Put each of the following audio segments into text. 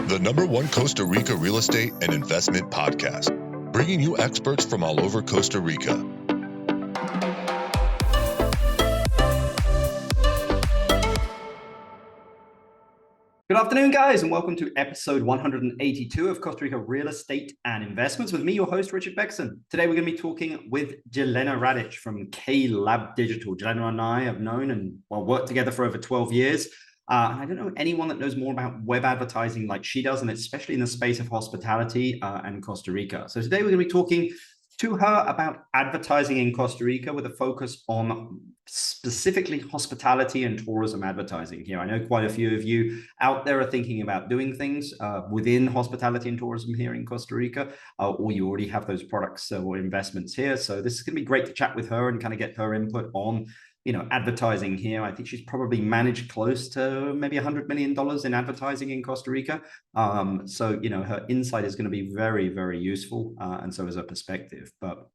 the #1 Costa Rica real estate and investment podcast, bringing you experts from all over Costa Rica. Good afternoon, guys, and welcome to episode 182 of Costa Rica Real Estate and Investments with me, your host, Richard Beckson. Today, we're going to be talking with Jelena Radic from K-Lab Digital. Jelena and I have known and worked together for over 12 years. And I don't know anyone that knows more about web advertising like she does, and especially in the space of hospitality and Costa Rica. So today, we're going to be talking to her about advertising in Costa Rica with a focus on specifically hospitality and tourism advertising here. I know quite a few of you out there are thinking about doing things within hospitality and tourism here in Costa Rica, or you already have those products or investments here. So this is going to be great to chat with her and kind of get her input on advertising here. I think she's probably managed close to maybe $100 million in advertising in Costa Rica. So, her insight is going to be very, very useful. And so is her perspective. But,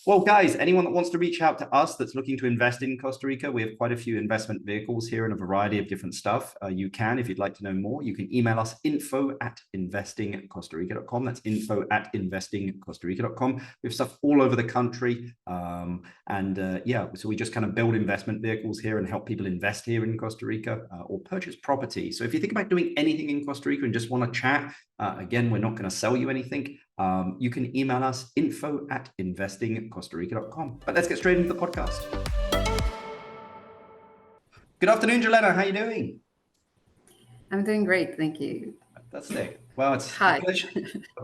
well, guys, anyone that wants to reach out to us that's looking to invest in Costa Rica, we have quite a few investment vehicles here and a variety of different stuff. You can, if you'd like to know more, you can email us info@investingcostarrica.com. That's info@investingcostarrica.com. We have stuff all over the country. So we just kind of build investment vehicles here and help people invest here in Costa Rica or purchase property. So if you think about doing anything in Costa Rica and just want to chat, again, we're not going to sell you anything. You can email us info@investingcostarrica.com. But let's get straight into the podcast. Good afternoon, Jelena. How are you doing? I'm doing great. Thank you. Fantastic. Well, it's a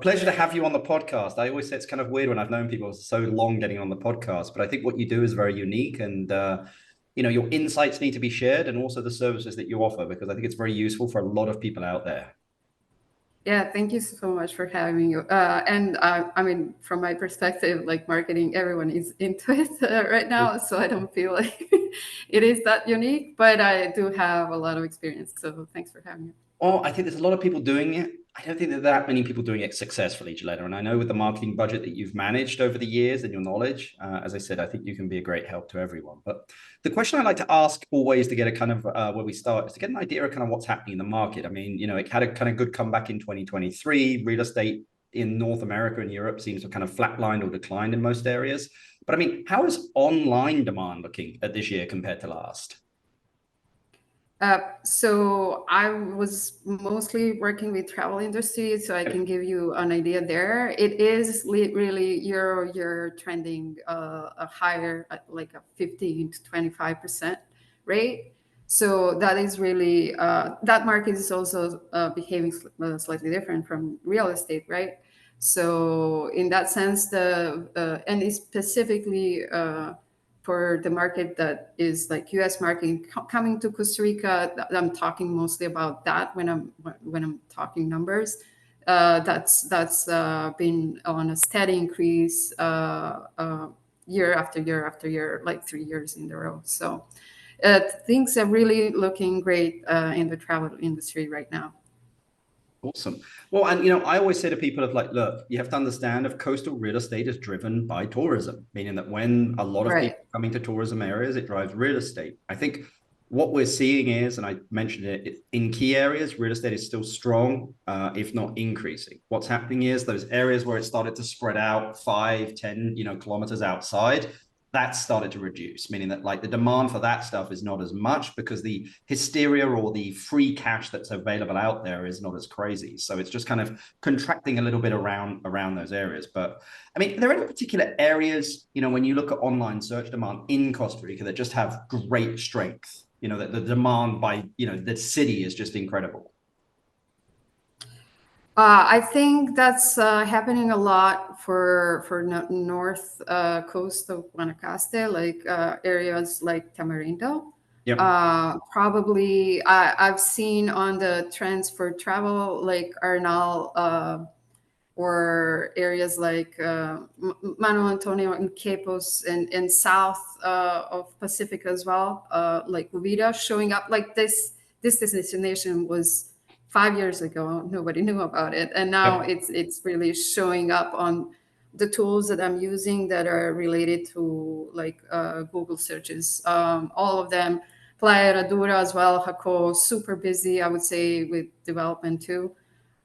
pleasure to have you on the podcast. I always say it's kind of weird when I've known people so long getting on the podcast, but I think what you do is very unique, and your insights need to be shared, and also the services that you offer, because I think it's very useful for a lot of people out there. Yeah, thank you so much for having me. From my perspective, like marketing, everyone is into it right now, so I don't feel like it is that unique, but I do have a lot of experience. So thanks for having me. Well, I think there's a lot of people doing it. I don't think there are that many people doing it successfully, Jelena. And I know with the marketing budget that you've managed over the years and your knowledge, as I said, I think you can be a great help to everyone. But the question I like to ask always to get a kind of where we start is to get an idea of kind of what's happening in the market. I mean, it had a kind of good comeback in 2023. Real estate in North America and Europe seems to have kind of flatlined or declined in most areas. But I mean, how is online demand looking at this year compared to last? So I was mostly working with travel industry, so I can give you an idea there. It is really you're trending a higher, like a 15 to 25% rate. So that is really, that market is also behaving slightly different from real estate, right? So in that sense, and it's specifically for the market that is like U.S. market coming to Costa Rica, I'm talking mostly about that when I'm talking numbers. That's been on a steady increase year after year after year, like 3 years in a row. So things are really looking great in the travel industry right now. Awesome. Well, and I always say to people look, you have to understand if coastal real estate is driven by tourism, meaning that when a lot of people are coming to tourism areas, it drives real estate. I think what we're seeing is, and I mentioned it, in key areas, real estate is still strong, if not increasing. What's happening is those areas where it started to spread out 5, 10, kilometers outside, that's started to reduce, meaning that like the demand for that stuff is not as much because the hysteria or the free cash that's available out there is not as crazy. So it's just kind of contracting a little bit around those areas. But I mean, are there any particular areas, when you look at online search demand in Costa Rica that just have great strength, that the demand by, the city is just incredible? I think that's happening a lot for north coast of Guanacaste, like areas like Tamarindo. Yep. Probably I've seen on the trends for travel, like Arnal, or areas like Manuel Antonio and Quepos and south of Pacific as well, like Uvira showing up. Like this destination was 5 years ago, nobody knew about it, and now it's really showing up on the tools that I'm using that are related to like Google searches. All of them, Playa Herradura as well, Jaco, super busy, I would say, with development too.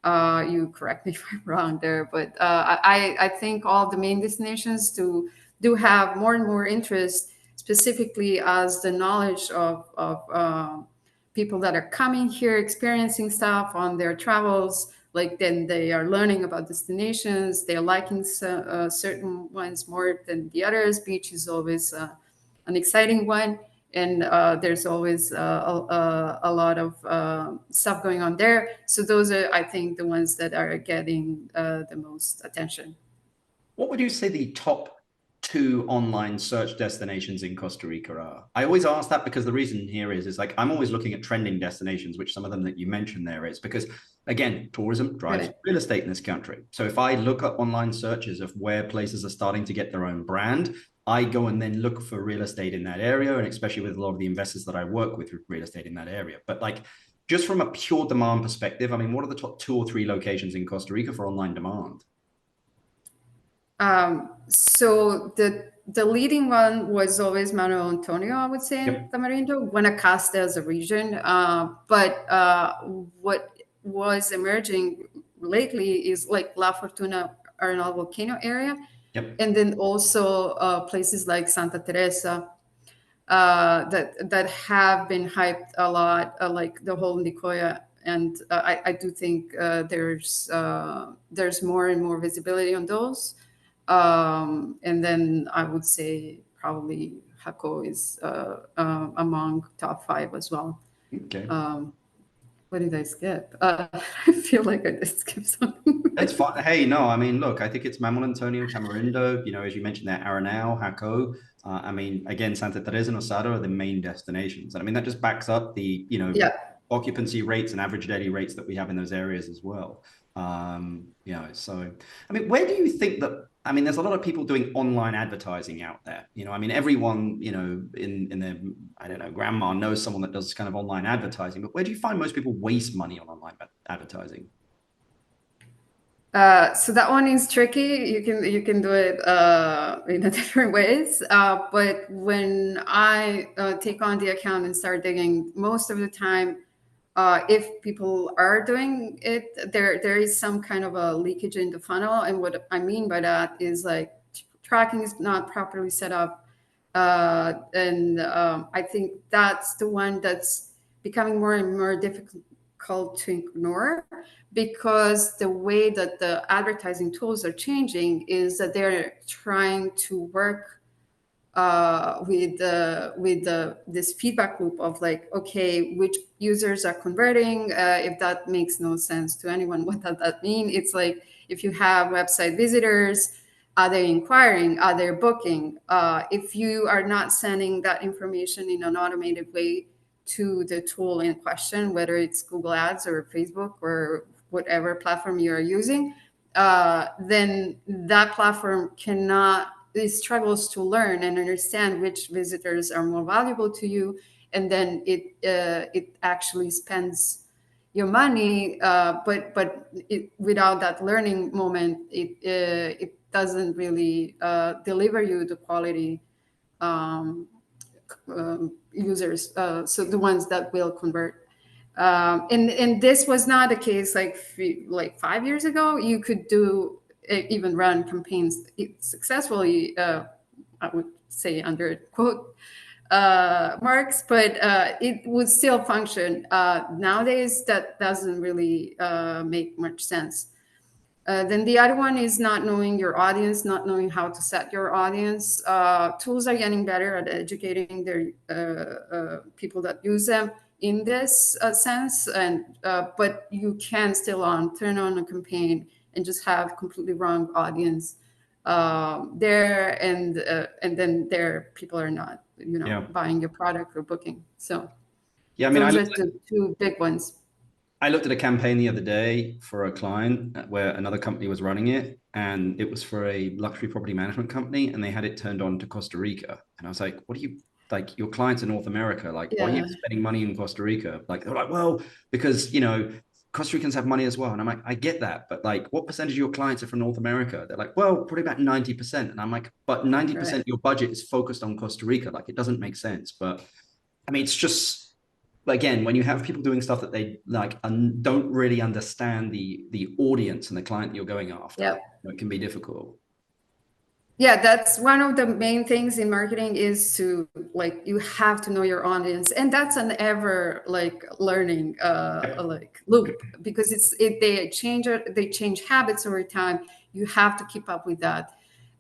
You correct me if I'm wrong there, but I think all the main destinations do have more and more interest, specifically as the knowledge of people that are coming here, experiencing stuff on their travels. Like then they are learning about destinations. They're liking certain ones more than the others. Beach is always an exciting one, and there's always a lot of stuff going on there. So those are, I think, the ones that are getting the most attention. What would you say the top 2 online search destinations in Costa Rica are? I always ask that because the reason here is like I'm always looking at trending destinations, which some of them that you mentioned there is because, again, tourism drives real estate in this country. So if I look at online searches of where places are starting to get their own brand, I go and then look for real estate in that area, and especially with a lot of the investors that I work with real estate in that area. But like, just from a pure demand perspective, I mean, what are the top 2 or 3 locations in Costa Rica for online demand? So the leading one was always Manuel Antonio, I would say, in Tamarindo, Guanacaste as a region. But what was emerging lately is like La Fortuna Arenal volcano area. And then also places like Santa Teresa that have been hyped a lot, like the whole Nicoya. And I do think there's more and more visibility on those. And then I would say probably Jaco is among top 5 as well. Okay. What did I skip? I feel like I did skip something. That's fine. Hey, no, I mean, look, I think it's Manuel Antonio, Tamarindo, you know, as you mentioned there, Arenal, Jaco. I mean, again, Santa Teresa and Osado are the main destinations. And I mean, that just backs up the, you know, occupancy rates and average daily rates that we have in those areas as well. You know, so, I mean, where do you think that, I mean, there's a lot of people doing online advertising out there. You know, I mean, everyone, you know, in their, I don't know, grandma knows someone that does kind of online advertising, but where do you find most people waste money on online advertising? So that one is tricky. You can do it in a different ways. But when I take on the account and start digging, most of the time, if people are doing it, there is some kind of a leakage in the funnel. And what I mean by that is like tracking is not properly set up. And I think that's the one that's becoming more and more difficult to ignore, because the way that the advertising tools are changing is that they're trying to work with this feedback loop of like, okay, which users are converting? If that makes no sense to anyone, what does that mean? It's like if you have website visitors, are they inquiring? Are they booking? If you are not sending that information in an automated way to the tool in question, whether it's Google Ads or Facebook or whatever platform you are using, then that platform it struggles to learn and understand which visitors are more valuable to you, and then it actually spends your money, but without that learning moment, it doesn't really deliver you the quality users, so the ones that will convert. And this was not the case like 5 years ago. You could even run campaigns successfully, I would say under quote marks, but it would still function. Nowadays, that doesn't really make much sense. Then the other one is not knowing your audience, not knowing how to set your audience. Tools are getting better at educating their people that use them in this sense, and but you can still turn on a campaign and just have completely wrong audience there, and then there people are not, buying your product or booking. So yeah, I mean, those are the 2 big ones. I looked at a campaign the other day for a client where another company was running it, and it was for a luxury property management company, and they had it turned on to Costa Rica. And I was like, what do you, like, your clients in North America, like, why are you spending money in Costa Rica? Like, they're like, well, because, you know, Costa Ricans have money as well. And I'm like, I get that. But like, what percentage of your clients are from North America? They're like, well, probably about 90%. And I'm like, but 90% of your budget is focused on Costa Rica. Like, it doesn't make sense. But I mean, it's just, But again, when you have people doing stuff that they like and don't really understand the audience and the client that you're going after, Yeah. it can be difficult. Yeah, that's one of the main things in marketing is to like you have to know your audience, and that's an ever like learning like loop, because they change habits over time. You have to keep up with that.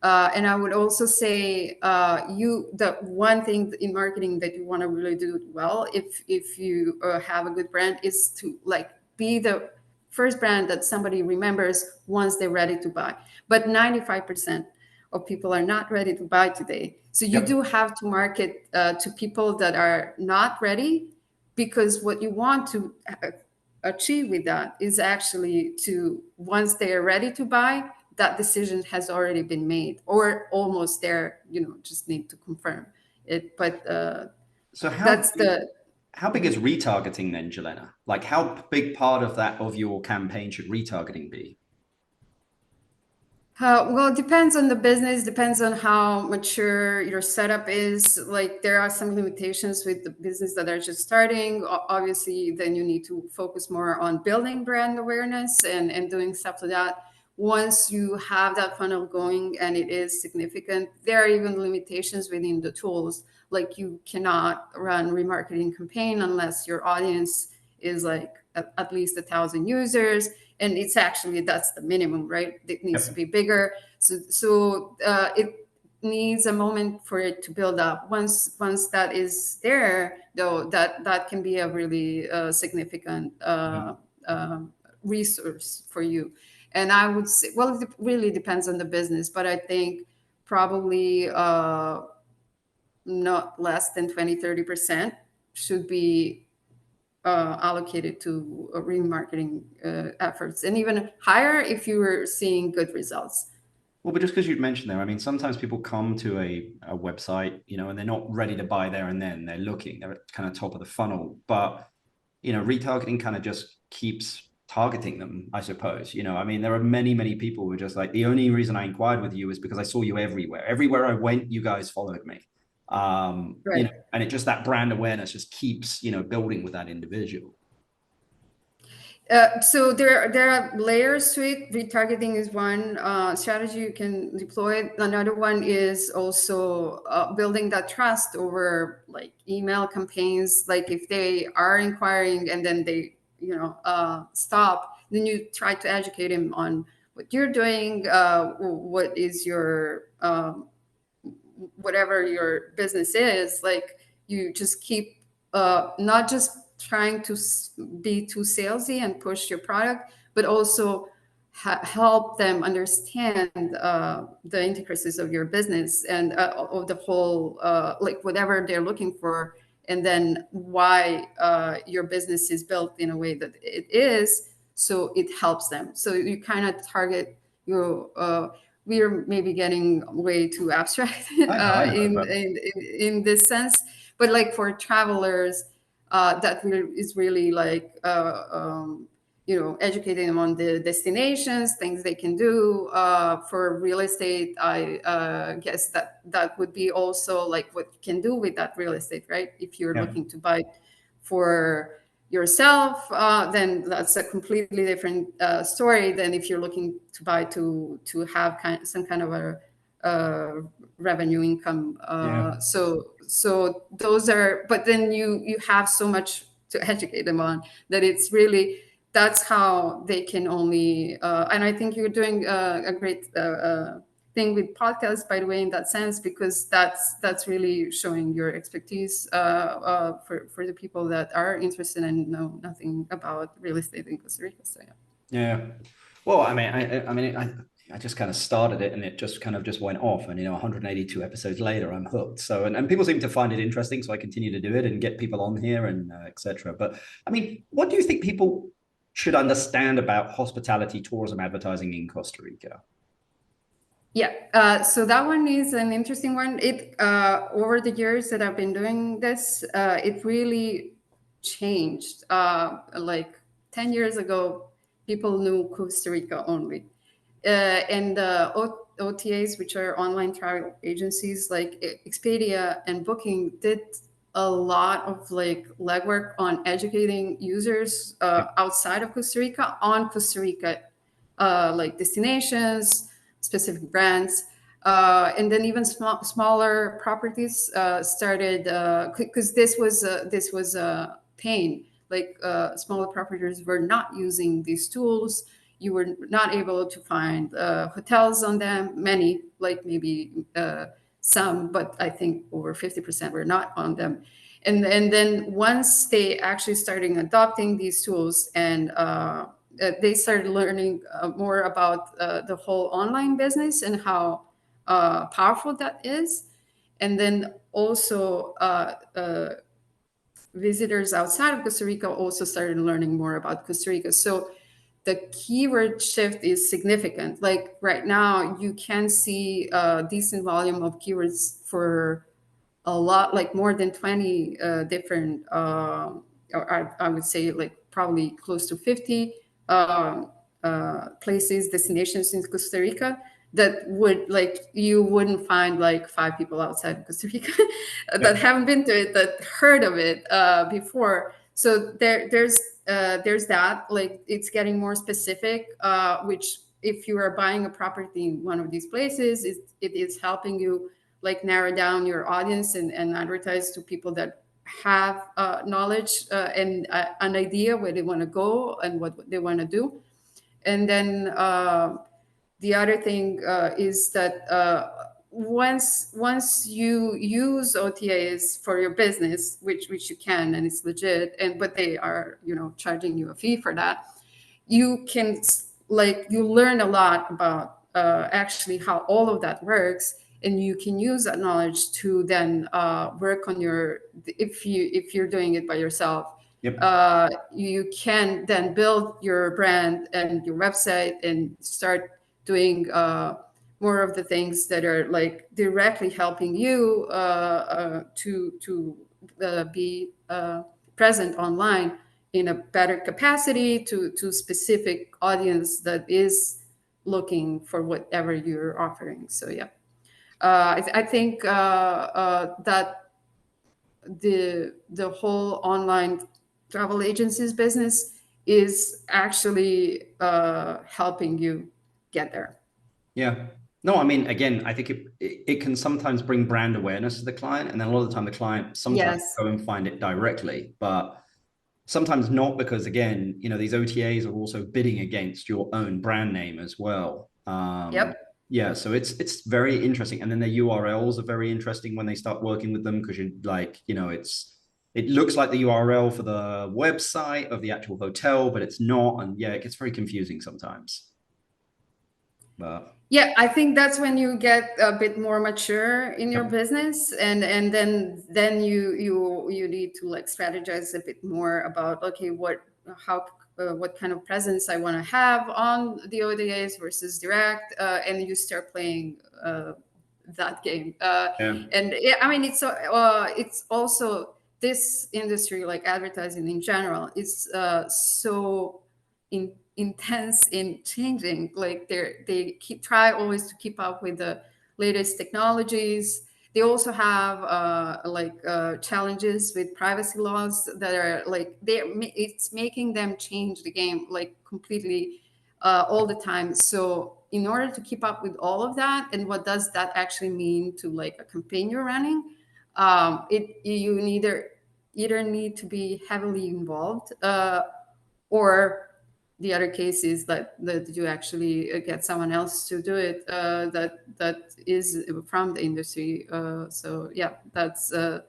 And I would also say the one thing in marketing that you want to really do well if you have a good brand is to like be the first brand that somebody remembers once they're ready to buy. But 95% of people are not ready to buy today. So you do have to market to people that are not ready, because what you want to achieve with that is actually to, once they are ready to buy, that decision has already been made or almost there, just need to confirm it. But so how big is retargeting then, Jelena? Like how big part of that of your campaign should retargeting be? Well, it depends on the business, depends on how mature your setup is. Like there are some limitations with the business that are just starting. Obviously, then you need to focus more on building brand awareness and doing stuff like that. Once you have that funnel going and it is significant, there are even limitations within the tools. Like you cannot run remarketing campaign unless your audience is like at least 1,000 users, and it's actually that's the minimum, right? It needs to be bigger. So it needs a moment for it to build up. Once that is there, though, that can be a really significant resource for you. And I would say, well, it really depends on the business, but I think probably not less than 20-30% should be allocated to remarketing efforts, and even higher if you were seeing good results. Well, but just because you'd mentioned there, I mean, sometimes people come to a website, and they're not ready to buy there and then. They're looking, they're at kind of top of the funnel, but retargeting kind of just keeps targeting them, I suppose. I mean, there are many people who are just like, the only reason I inquired with you is because I saw you everywhere. Everywhere I went, you guys followed me. Right. And it just, that brand awareness just keeps, building with that individual. So there are layers to it. Retargeting is one strategy you can deploy. Another one is also building that trust over like email campaigns. Like if they are inquiring and then they stop, then you try to educate them on what you're doing, what is your whatever your business is. Like you just keep not just trying to be too salesy and push your product, but also help them understand the intricacies of your business and of the whole, like whatever they're looking for, and then why your business is built in a way that it is, so it helps them. So you kind of target your we're maybe getting way too abstract in this sense, but like for travelers, that is really like educating them on the destinations, things they can do. For real estate, I guess that would be also like what you can do with that real estate, right? If you're looking to buy for yourself, then that's a completely different story than if you're looking to buy to have some kind of a revenue income. So those are, but then you have so much to educate them on that it's really, that's how they can only, and I think you're doing a great thing with podcasts, by the way, in that sense, because that's really showing your expertise for the people that are interested and know nothing about real estate in Costa Rica. So yeah. Well, I mean, I just kind of started it and it just kind of just went off, and 182 episodes later, I'm hooked. So and people seem to find it interesting, so I continue to do it and get people on here and etc. But I mean, what do you think people should understand about hospitality tourism advertising in Costa Rica? Yeah, so that one is an interesting one. It over the years that I've been doing this, it really changed. Like 10 years ago, people knew Costa Rica only. And the OTAs, which are online travel agencies like Expedia and Booking, did a lot of like legwork on educating users outside of Costa Rica on Costa Rica, like destinations, specific brands, and then even smaller properties started because this was a pain. Like smaller properties were not using these tools. You were not able to find hotels on them. Many, like maybe some, but I think over 50% were not on them. And then once they actually started adopting these tools and they started learning more about the whole online business and how powerful that is. And then also visitors outside of Costa Rica also started learning more about Costa Rica. So the keyword shift is significant. Like right now, you can see a decent volume of keywords for a lot, like more than 20 different, or I would say like probably close to 50 places, destinations in Costa Rica that would like, you wouldn't find like 5 people outside of Costa Rica that haven't been to it, that heard of it before. So there's that, like it's getting more specific, which if you are buying a property in one of these places, it is helping you like narrow down your audience and advertise to people that have knowledge and an idea where they want to go and what they want to do. And then the other thing is that once you use OTAs for your business, which you can and it's legit, and but they are charging you a fee for that, you can like you learn a lot about actually how all of that works, and you can use that knowledge to then work on your if you're doing it by yourself. You can then build your brand and your website and start doing more of the things that are like directly helping you to be present online in a better capacity to specific audience that is looking for whatever you're offering. So yeah, I think that the whole online travel agencies business is actually helping you get there. Yeah. No, I mean, again, I think it can sometimes bring brand awareness to the client, and then a lot of the time the client sometimes go and find it directly, but sometimes not, because again, these OTAs are also bidding against your own brand name as well. Yeah, so it's very interesting. And then the URLs are very interesting when they start working with them, because you're like, it looks like the URL for the website of the actual hotel, but it's not. And yeah, it gets very confusing sometimes. But yeah, I think that's when you get a bit more mature in your business, and then you need to like strategize a bit more about, okay, what kind of presence I want to have on the OTAs versus direct, and you start playing that game. And yeah, I mean, it's also this industry, like advertising in general, is so intense in changing. Like they try always to keep up with the latest technologies. They also have challenges with privacy laws that are like it's making them change the game like completely all the time. So in order to keep up with all of that, and what does that actually mean to like a campaign you're running, you either need to be heavily involved, or the other case is that you actually get someone else to do it that is from the industry. So yeah, that's a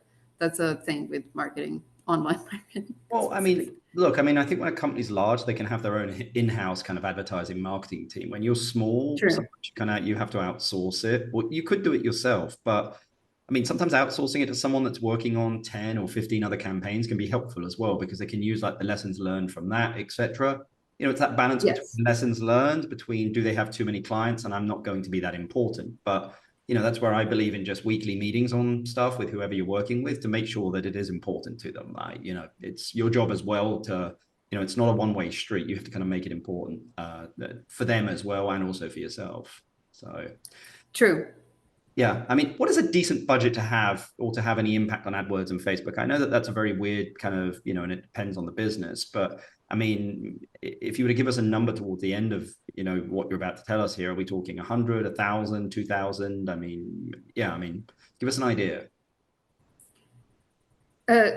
thing with marketing, online marketing. Well, I mean, look, I mean, I think when a company's large, they can have their own in-house kind of advertising marketing team. When you're small, you have to outsource it. Well, you could do it yourself, but I mean, sometimes outsourcing it to someone that's working on 10 or 15 other campaigns can be helpful as well, because they can use like the lessons learned from that, etc. It's that balance between lessons learned, between do they have too many clients and I'm not going to be that important. But that's where I believe in just weekly meetings on stuff with whoever you're working with to make sure that it is important to them. Like, it's your job as well to, it's not a one-way street. You have to kind of make it important for them as well, and also for yourself. So true. Yeah, I mean, what is a decent budget to have or to have any impact on AdWords and Facebook? I know that that's a very weird kind of, and it depends on the business, but I mean, if you were to give us a number towards the end of, what you're about to tell us here, are we talking 100, 1,000, 2,000? I mean, yeah, I mean, give us an idea.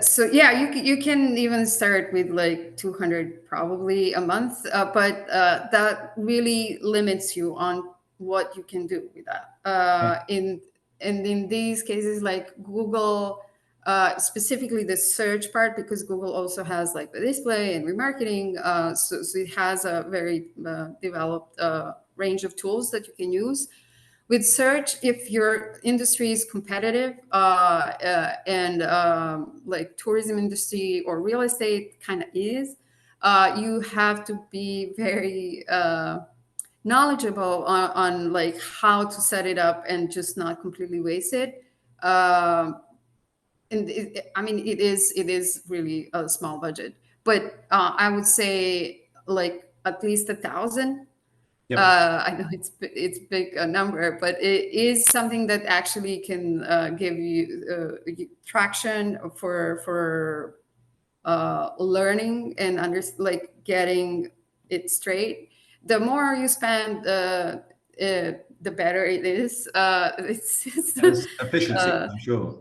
So yeah, you can even start with like 200 probably a month, but that really limits you on what you can do with that. In these cases, like Google, specifically the search part, because Google also has like the display and remarketing, so it has a very developed range of tools that you can use. With search, if your industry is competitive and like tourism industry or real estate kind of is, you have to be very knowledgeable on like how to set it up and just not completely waste it. And I mean, it is really a small budget, but I would say like at least 1,000. Yep. I know it's big a number, but it is something that actually can give you traction for learning and like getting it straight. The more you spend, the better it is. There's efficiency, I'm sure.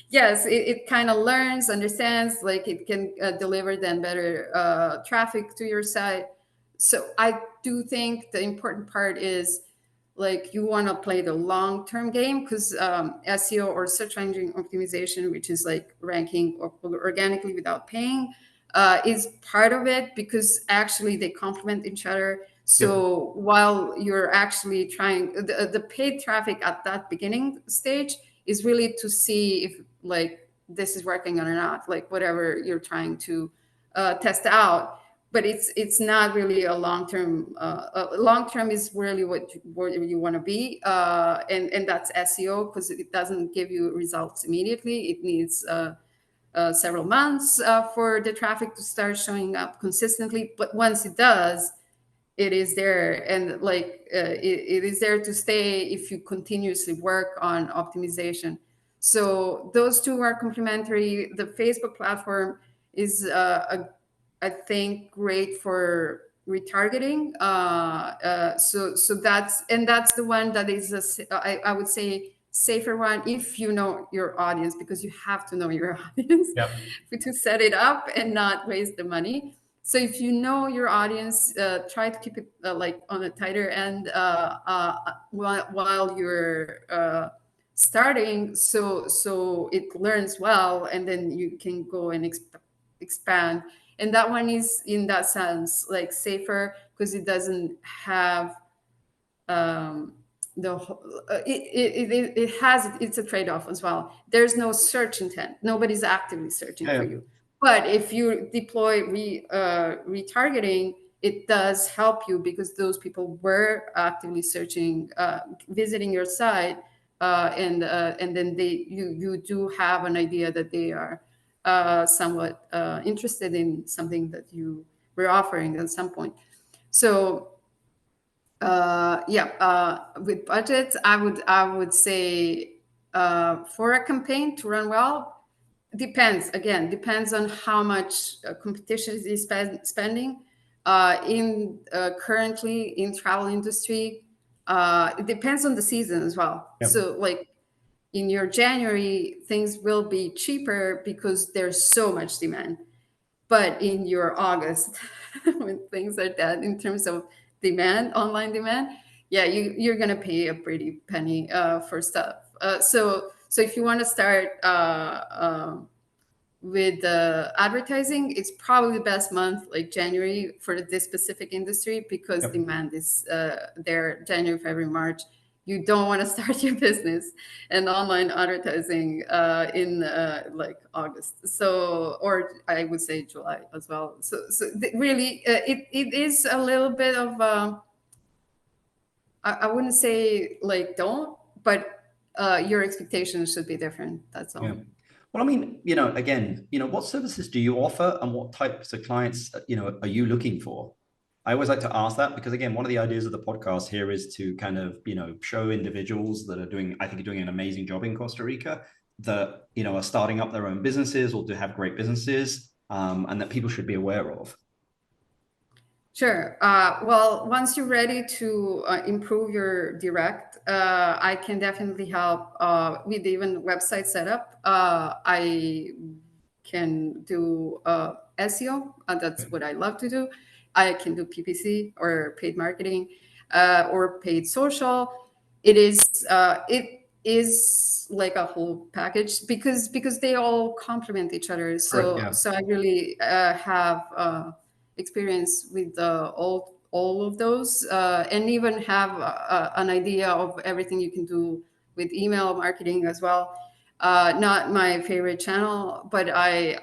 Yes, it kind of learns, understands, like it can deliver then better traffic to your site. So I do think the important part is like you want to play the long-term game, because SEO or search engine optimization, which is like ranking organically without paying, is part of it, because actually they complement each other. So while you're actually trying the paid traffic at that beginning stage is really to see if like this is working or not, like whatever you're trying to test out. But it's not really a long-term. Long-term is really what you want to be, and that's SEO, because it doesn't give you results immediately. It needs several months for the traffic to start showing up consistently. But once it does, it is there, and like it is there to stay if you continuously work on optimization. So those two are complementary. The Facebook platform is I think great for retargeting. So that's the one that is I would say safer one if you know your audience, because you have to know your audience to set it up and not waste the money. So if you know your audience, try to keep it like on a tighter end while you're starting, so it learns well, and then you can go and expand. And that one is in that sense like safer, because it doesn't have it's a trade-off as well. There's no search intent, nobody's actively searching for you. But if you deploy retargeting, it does help you, because those people were actively searching, visiting your site, and then you do have an idea that they are somewhat interested in something that you were offering at some point. So with budgets, I would say for a campaign to run well, depends on how much competition is spending in currently in travel industry. It depends on the season as well. So like in your January, things will be cheaper because there's so much demand. But in your August, when things are dead in terms of demand, online demand, yeah, you're gonna pay a pretty penny for stuff. So if you want to start with advertising, it's probably the best month, like January, for this specific industry, because demand is there January, February, March. You don't want to start your business and online advertising in like August. So, or I would say July as well. So really, it is a little bit of I wouldn't say like don't, but your expectations should be different. That's all. Well, I mean, again, what services do you offer, and what types of clients, are you looking for? I always like to ask that because, again, one of the ideas of the podcast here is to kind of, show individuals that are doing an amazing job in Costa Rica that, are starting up their own businesses or to have great businesses, and that people should be aware of. Sure. Well, once you're ready to improve your direct, I can definitely help with even website setup. I can do SEO. That's what I love to do. I can do PPC or paid marketing or paid social. It is like a whole package because they all complement each other. So Right, yeah. so I really have experience with all of those and even have an idea of everything you can do with email marketing as well. Not my favorite channel, but I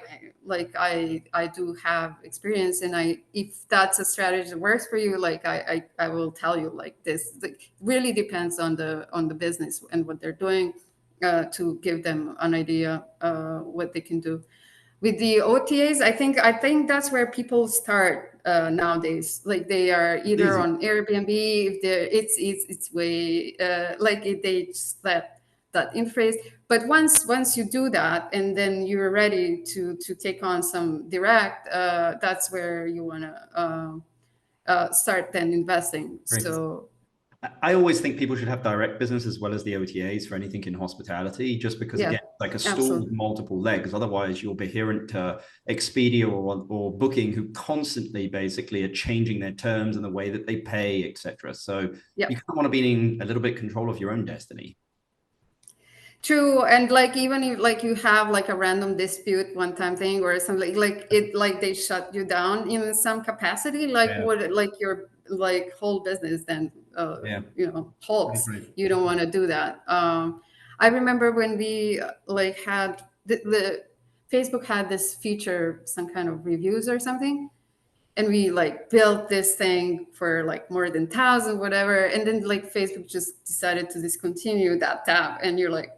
do have experience, and if that's a strategy that works for you, I will tell you like this. It really depends on the business and what they're doing to give them an idea what they can do. With the OTAs, I think that's where people start nowadays. Like they are either on Airbnb, if they're it's way they just that interface. But once you do that, and then you're ready to take on some direct, that's where you want to start then investing. Great. So I always think people should have direct business as well as the OTAs for anything in hospitality, just because, again, like a stool with multiple legs. Otherwise, you'll be adherent to Expedia or Booking, who constantly basically are changing their terms and the way that they pay, etc. So you kind of want to be in a little bit control of your own destiny. True, and like even if like you have like a random dispute one time thing or something like they shut you down in some capacity, what like your like whole business then halts. You don't want to do that. I remember when we like had the Facebook had this feature, some kind of reviews or something, and we like built this thing for like more than 1,000 whatever, and then like Facebook just decided to discontinue that tab, and you're like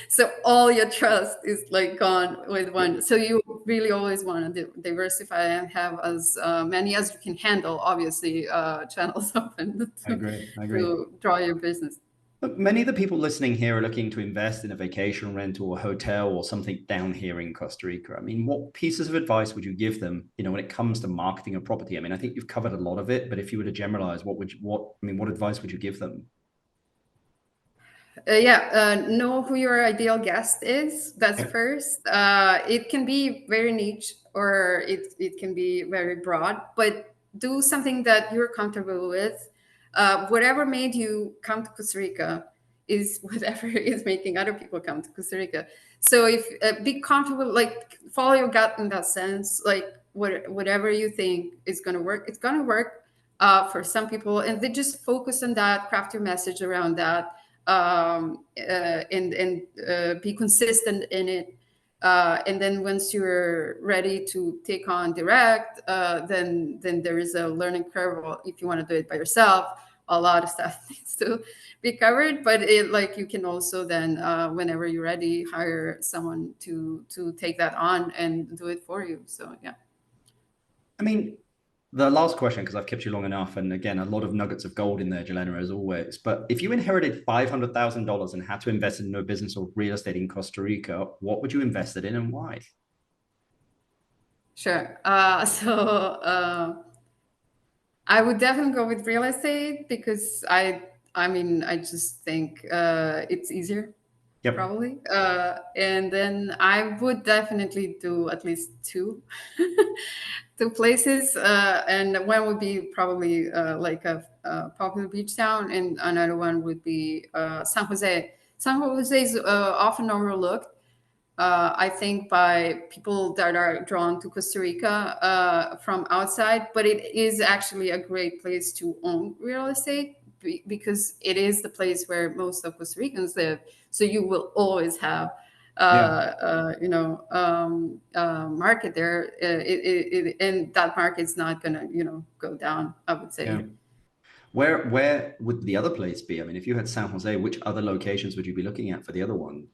so all your trust is like gone with one. So you really always want to diversify and have as many as you can handle, obviously, channels open to draw your business. Look, many of the people listening here are looking to invest in a vacation rental or hotel or something down here in Costa Rica. I mean, what pieces of advice would you give them, when it comes to marketing a property? I mean, I think you've covered a lot of it, but if you were to generalize, what advice would you give them? Know who your ideal guest is. That's first. It can be very niche or it can be very broad, but do something that you're comfortable with. Whatever made you come to Costa Rica is whatever is making other people come to Costa Rica. So if be comfortable, like follow your gut in that sense. Like whatever you think is going to work, it's going to work for some people, and they just focus on that, craft your message around that. And be consistent in it. And then once you're ready to take on direct, then there is a learning curve. If you want to do it by yourself, a lot of stuff needs to be covered. But you can also then, whenever you're ready, hire someone to take that on and do it for you. So yeah. I mean, the last question, because I've kept you long enough, and again, a lot of nuggets of gold in there, Jelena, as always. But if you inherited $500,000 and had to invest in a business or real estate in Costa Rica, what would you invest it in and why? Sure. I would definitely go with real estate because I just think it's easier. Yep. Probably. And then I would definitely do at least two places. And one would be probably like a popular beach town, and another one would be San Jose. San Jose is often overlooked, I think, by people that are drawn to Costa Rica from outside, but it is actually a great place to own real estate because it is the place where most of Costa Ricans live. So you will always have, market there. And that market's not gonna, go down, I would say. Yeah. Where would the other place be? I mean, if you had San Jose, which other locations would you be looking at for the other one?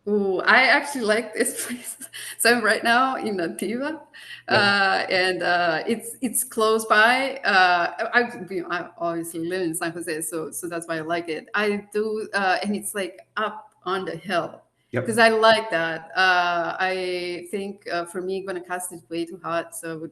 Oh, I actually like this place. So I'm right now in Nativa, and it's close by. I obviously live in San Jose, so that's why I like it. I do, and it's like up on the hill because I like that. I think for me, Guanacaste is way too hot, so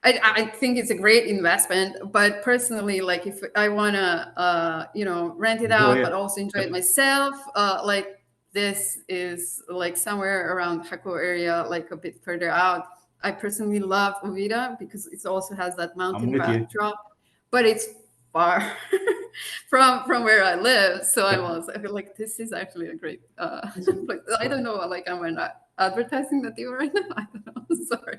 I think it's a great investment, but personally, like if I want to, rent it out, but also enjoy it myself, like this is like somewhere around Jaco area, like a bit further out. I personally love Uvita because it also has that mountain backdrop, but it's far from where I live. So I feel like this is actually a great place. I don't know, like am I not advertising Nativa right now? I don't know. Sorry.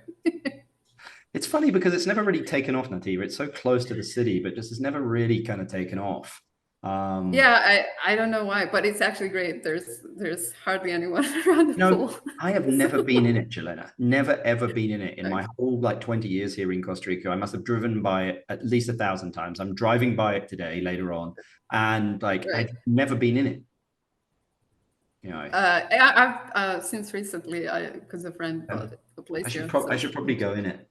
It's funny because it's never really taken off, Nativa. It's so close to the city, but just has never really kind of taken off. Yeah, I don't know why, but it's actually great. There's hardly anyone around the pool. I have never been in it, Jelena. Never ever been in it in my whole 20 years here in Costa Rica. I must have driven by it at least 1,000 times. I'm driving by it today later on, and I've never been in it. I've since recently, because a friend bought it. I should probably go in it.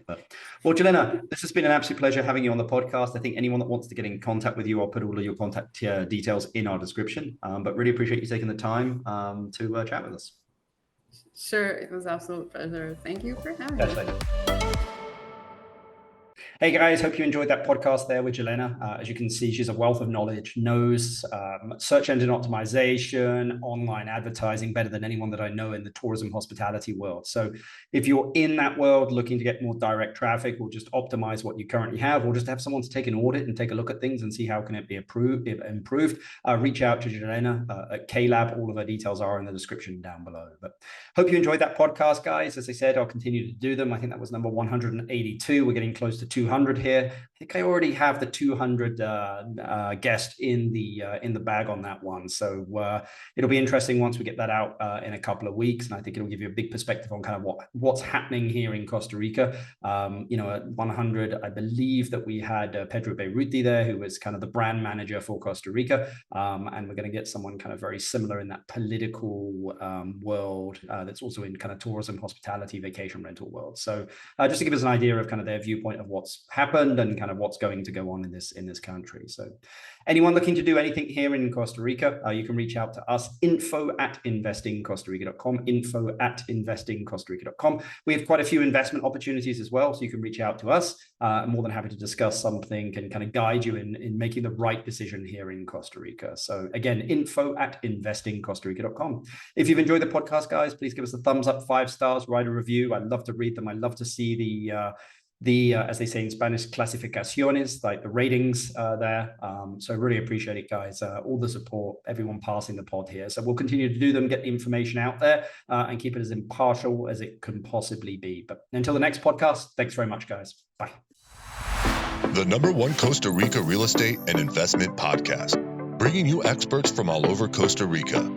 But well, Jelena, this has been an absolute pleasure having you on the podcast. I think anyone that wants to get in contact with you, I'll put all of your contact details in our description. But really appreciate you taking the time to chat with us. Sure, it was an absolute pleasure. Thank you for having me. Hey guys, hope you enjoyed that podcast there with Jelena. As you can see, she's a wealth of knowledge, knows search engine optimization, online advertising better than anyone that I know in the tourism hospitality world. So if you're in that world looking to get more direct traffic or just optimize what you currently have, or just have someone to take an audit and take a look at things and see how can it be improved, reach out to Jelena at KLab. All of her details are in the description down below. But hope you enjoyed that podcast, guys. As I said, I'll continue to do them. I think that was number 182. We're getting close to 200 here. I think I already have the 200 guest in the bag on that one. So it'll be interesting once we get that out in a couple of weeks, and I think it'll give you a big perspective on kind of what's happening here in Costa Rica. At 100, I believe that we had Pedro Beiruti there, who was kind of the brand manager for Costa Rica, and we're going to get someone kind of very similar in that political world that's also in kind of tourism, hospitality, vacation rental world. So just to give us an idea of kind of their viewpoint of what's happened and kind of what's going to go on in this country. So anyone looking to do anything here in Costa Rica, you can reach out to us, info@investingcostarica.com, info@investingcostarica.com. We have quite a few investment opportunities as well, so you can reach out to us. I'm more than happy to discuss something and kind of guide you in making the right decision here in Costa Rica. So again, info@investingcostarica.com. If you've enjoyed the podcast, guys, please give us a thumbs up, 5 stars, write a review. I love to read them. I love to see the as they say in Spanish, clasificaciones, like the ratings there. So I really appreciate it, guys. All the support, everyone passing the pod here. So we'll continue to do them, get the information out there, and keep it as impartial as it can possibly be. But until the next podcast, thanks very much, guys. Bye. The #1 Costa Rica real estate and investment podcast, bringing you experts from all over Costa Rica.